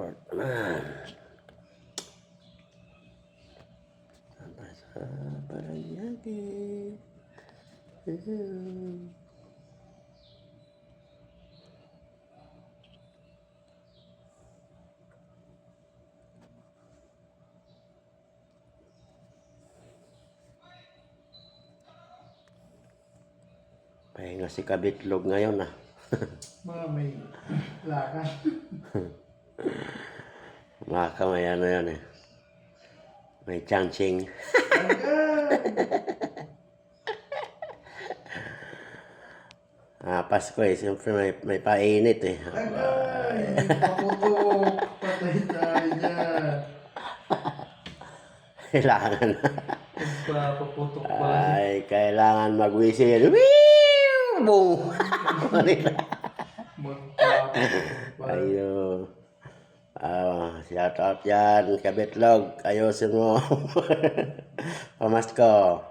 Lord. Sampai sa Paranaque. Pahinga si Kabitlog ngayon ah. Mga may lakad. May ano yan eh. May chancing. Pasko eh. Siyempre may painit eh. Agay! Paputok! Patay tayo dyan. Kailangan. Paputok pala siya. Ay, kailangan mag-whistle. Boom! Ayo. Shout out yan, Kabitlog. Ayusin mo. Pamasko.